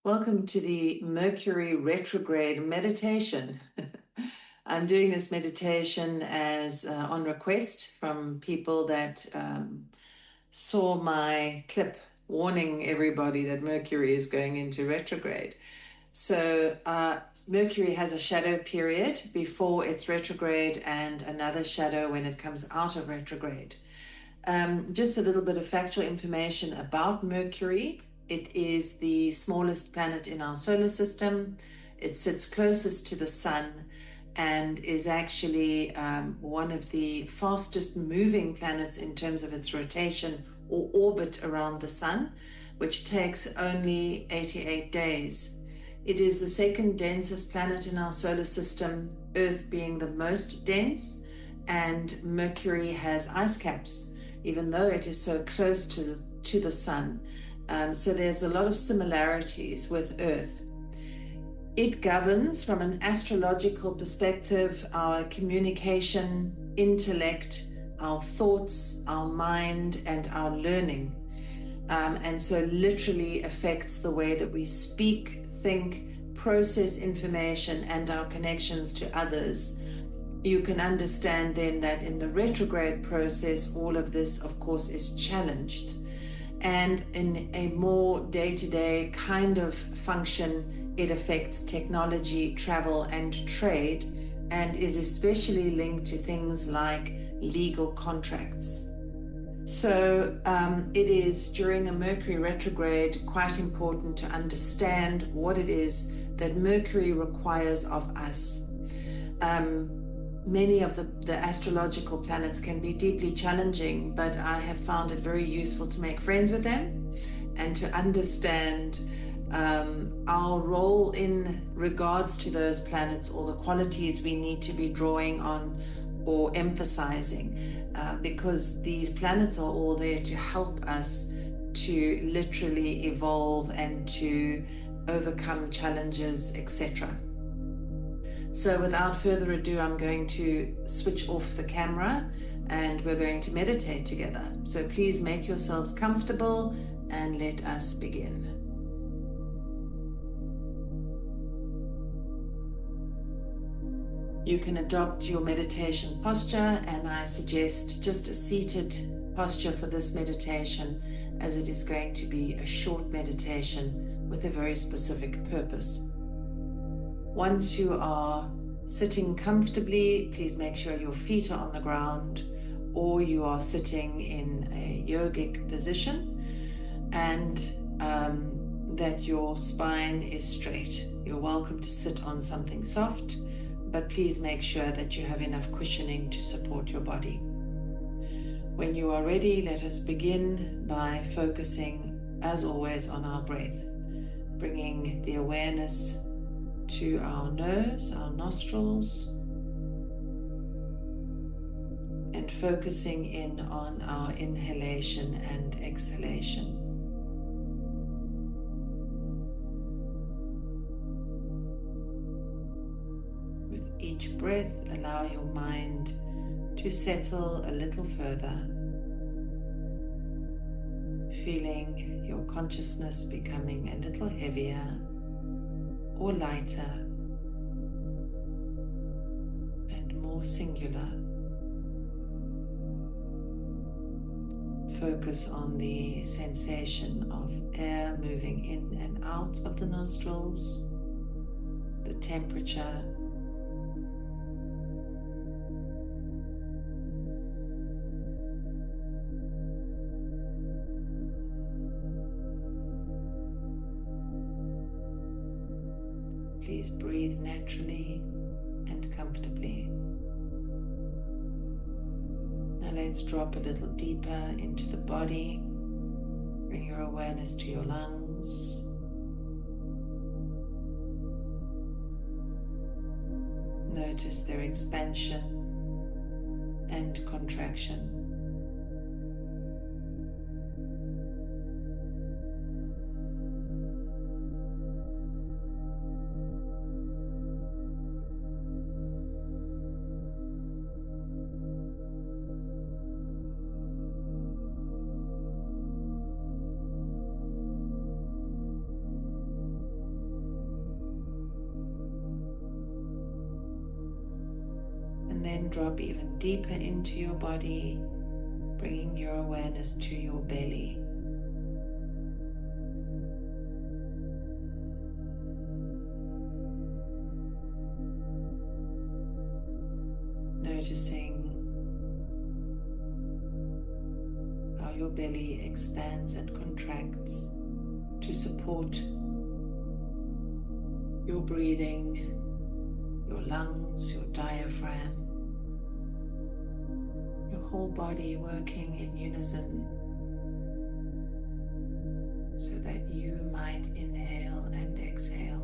Welcome to the Mercury Retrograde meditation. I'm doing this meditation as on request from people that saw my clip warning everybody that Mercury is going into retrograde. So Mercury has a shadow period before it's retrograde and another shadow when it comes out of retrograde. Just a little bit of factual information about Mercury. It is the smallest planet in our solar system. It sits closest to the sun and is actually one of the fastest moving planets in terms of its rotation or orbit around the sun, which takes only 88 days. It is the second densest planet in our solar system, Earth being the most dense, and Mercury has ice caps, even though it is so close to the sun. So there's a lot of similarities with Earth. It governs, from an astrological perspective, our communication, intellect, our thoughts, our mind, and our learning. And so literally affects the way that we speak, think, process information, and our connections to others. You can understand then that in the retrograde process, all of this, of course, is challenged. And in a more day-to-day kind of function, it affects technology, travel, and trade, and is especially linked to things like legal contracts. So it is, during a Mercury retrograde, quite important to understand what it is that Mercury requires of us. Many of the astrological planets can be deeply challenging, but I have found it very useful to make friends with them and to understand our role in regards to those planets, or the qualities we need to be drawing on or emphasizing, because these planets are all there to help us to literally evolve and to overcome challenges, etc. So without further ado, I'm going to switch off the camera and we're going to meditate together. So please make yourselves comfortable and let us begin. You can adopt your meditation posture, and I suggest just a seated posture for this meditation, as it is going to be a short meditation with a very specific purpose. Once you are sitting comfortably, please make sure your feet are on the ground, or you are sitting in a yogic position, and that your spine is straight. You're welcome to sit on something soft, but please make sure that you have enough cushioning to support your body. When you are ready, let us begin by focusing, as always, on our breath, bringing the awareness to our nose, our nostrils, and focusing in on our inhalation and exhalation. With each breath, allow your mind to settle a little further, feeling your consciousness becoming a little heavier or lighter and more singular. Focus on the sensation of air moving in and out of the nostrils, the temperature, please breathe naturally and comfortably. Now let's drop a little deeper into the body. Bring your awareness to your lungs. Notice their expansion and contraction. And then drop even deeper into your body, bringing your awareness to your belly. Noticing how your belly expands and contracts to support your breathing, your lungs, your diaphragm, your whole body working in unison so that you might inhale and exhale.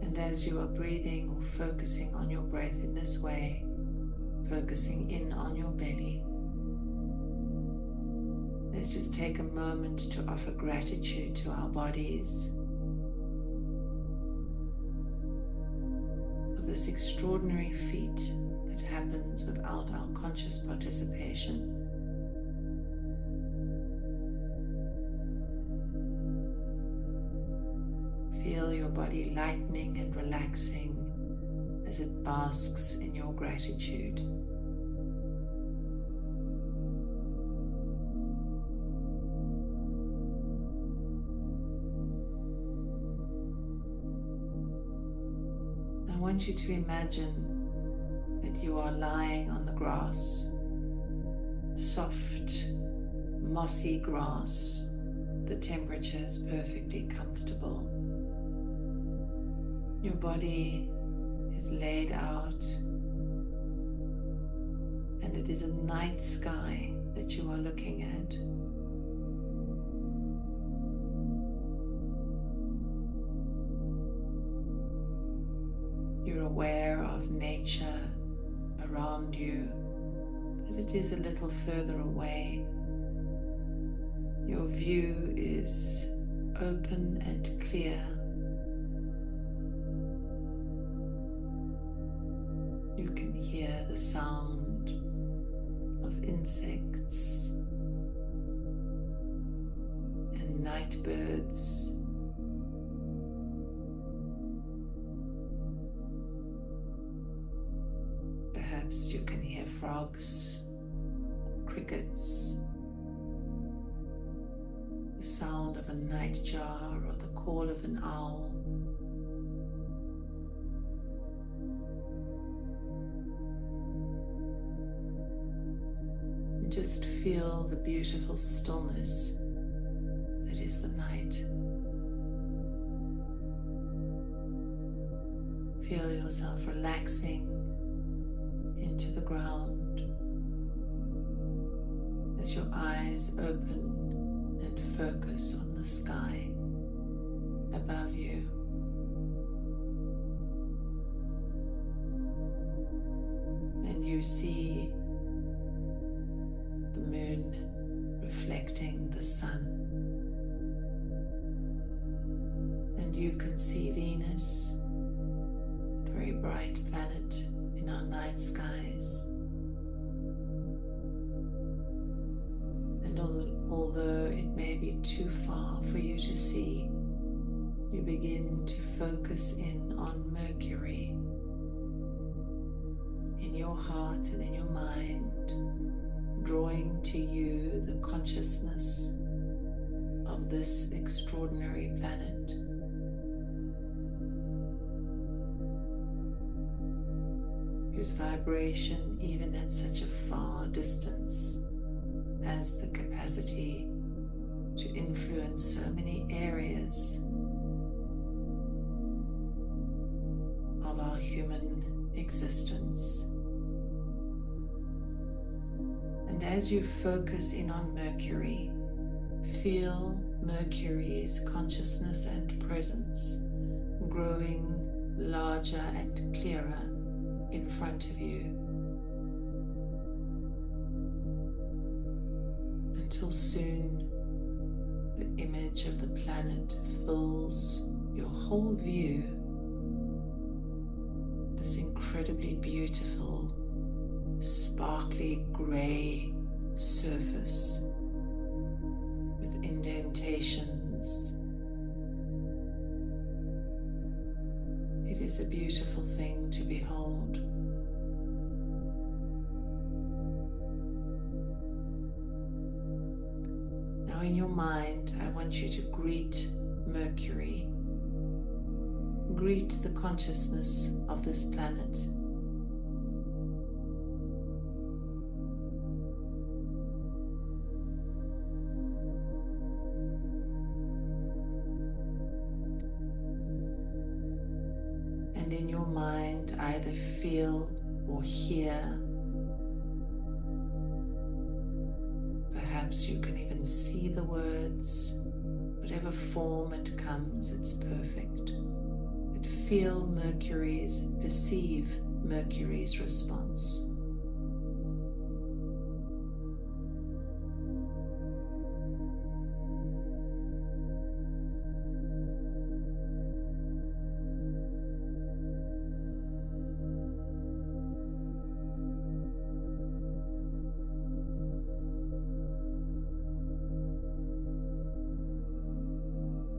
And as you are breathing or focusing on your breath in this way, focusing in on your belly, let's just take a moment to offer gratitude to our bodies for this extraordinary feat that happens without our conscious participation. Feel your body lightening and relaxing as it basks in your gratitude. I want you to imagine that you are lying on the grass, soft, mossy grass. The temperature is perfectly comfortable. Your body is laid out, and it is a night sky that you are looking at. You're aware of nature around you, but it is a little further away. Your view is open and clear. You can hear the sound of insects and night birds. Perhaps you can hear frogs, crickets, the sound of a nightjar or the call of an owl. And just feel the beautiful stillness that is the night. Feel yourself relaxing into the ground as your eyes open and focus on the sky above you. And you see the moon reflecting the sun. And you can see Venus, a very bright planet in our night skies. And although it may be too far for you to see, you begin to focus in on Mercury in your heart and in your mind, drawing to you the consciousness of this extraordinary planet. Whose vibration, even at such a far distance, has the capacity to influence so many areas of our human existence. And as you focus in on Mercury, feel Mercury's consciousness and presence growing larger and clearer in front of you, until soon the image of the planet fills your whole view, this incredibly beautiful, sparkly grey surface with indentations is a beautiful thing to behold. Now in your mind, I want you to greet Mercury. Greet the consciousness of this planet. And in your mind, either feel or hear. Perhaps you can even see the words. Whatever form it comes, it's perfect. But feel Mercury's, perceive Mercury's response.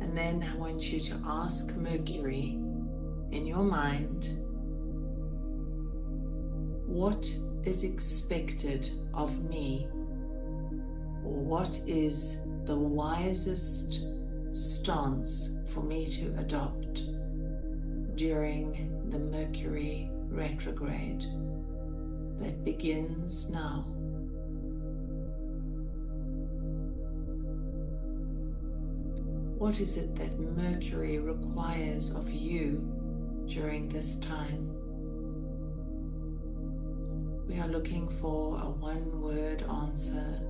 And then I want you to ask Mercury in your mind, what is expected of me, or what is the wisest stance for me to adopt during the Mercury retrograde that begins now. What is it that Mercury requires of you during this time? We are looking for a one-word answer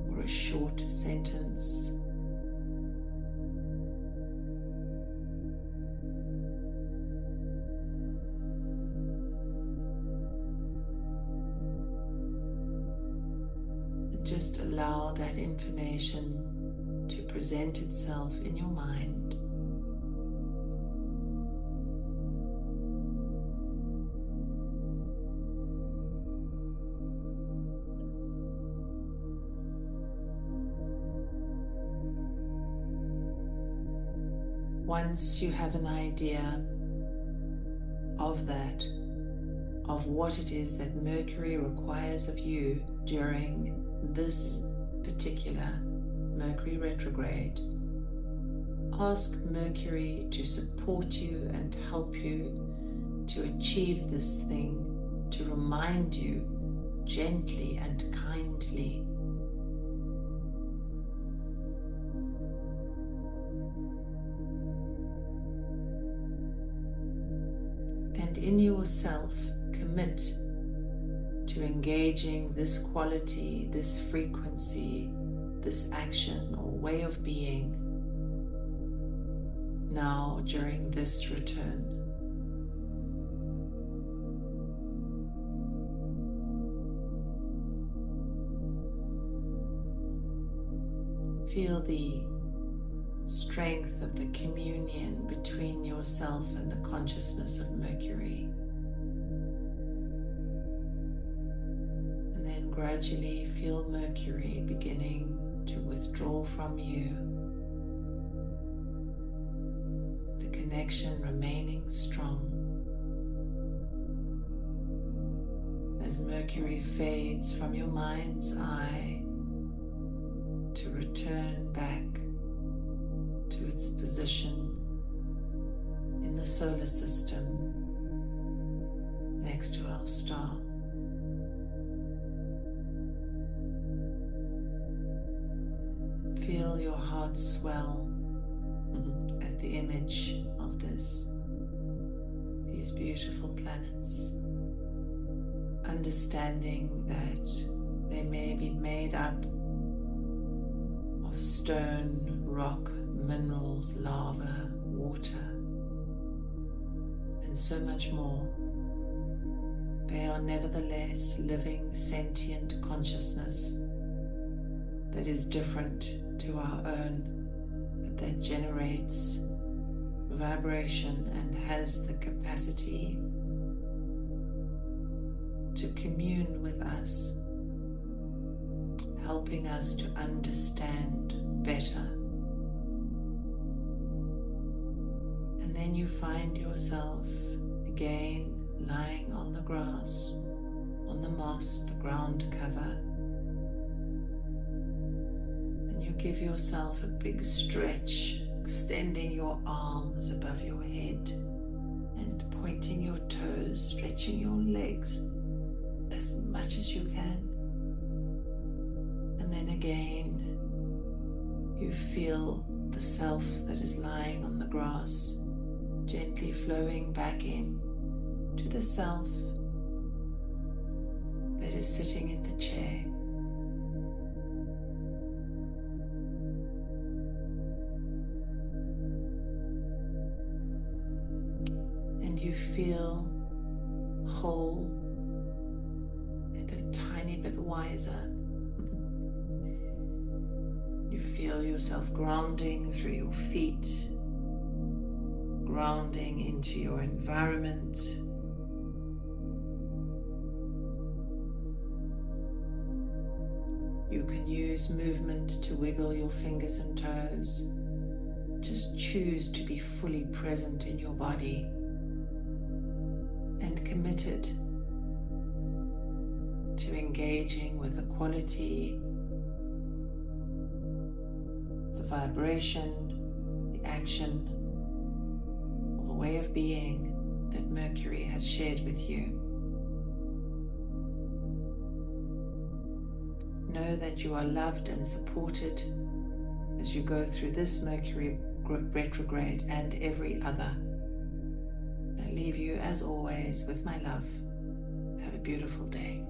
or a short sentence. And just allow that information to present itself in your mind. Once you have an idea of that, of what it is that Mercury requires of you during this particular Mercury retrograde, ask Mercury to support you and help you to achieve this thing, to remind you gently and kindly. And in yourself, commit to engaging this quality, this frequency, this action or way of being now during this return. Feel the strength of the communion between yourself and the consciousness of Mercury. And then gradually feel Mercury beginning to withdraw from you, the connection remaining strong. As Mercury fades from your mind's eye to return back to its position in the solar system next to our star. Feel your heart swell at the image of these beautiful planets, understanding that they may be made up of stone, rock, minerals, lava, water, and so much more. They are nevertheless living sentient consciousness that is different to our own, but that generates vibration and has the capacity to commune with us, helping us to understand better. And then then you find yourself again lying on the grass, on the moss, the ground cover. And you give yourself a big stretch, extending your arms above your head and pointing your toes, stretching your legs as much as you can. And then again, you feel the self that is lying on the grass gently flowing back in to the self that is sitting in the chair. And you feel whole and a tiny bit wiser. You feel yourself grounding through your feet, grounding into your environment. You can use movement to wiggle your fingers and toes. Just choose to be fully present in your body and committed to engaging with the quality, the vibration, the action, or the way of being that Mercury has shared with you. Know that you are loved and supported as you go through this Mercury retrograde and every other. I leave you as always with my love. Have a beautiful day.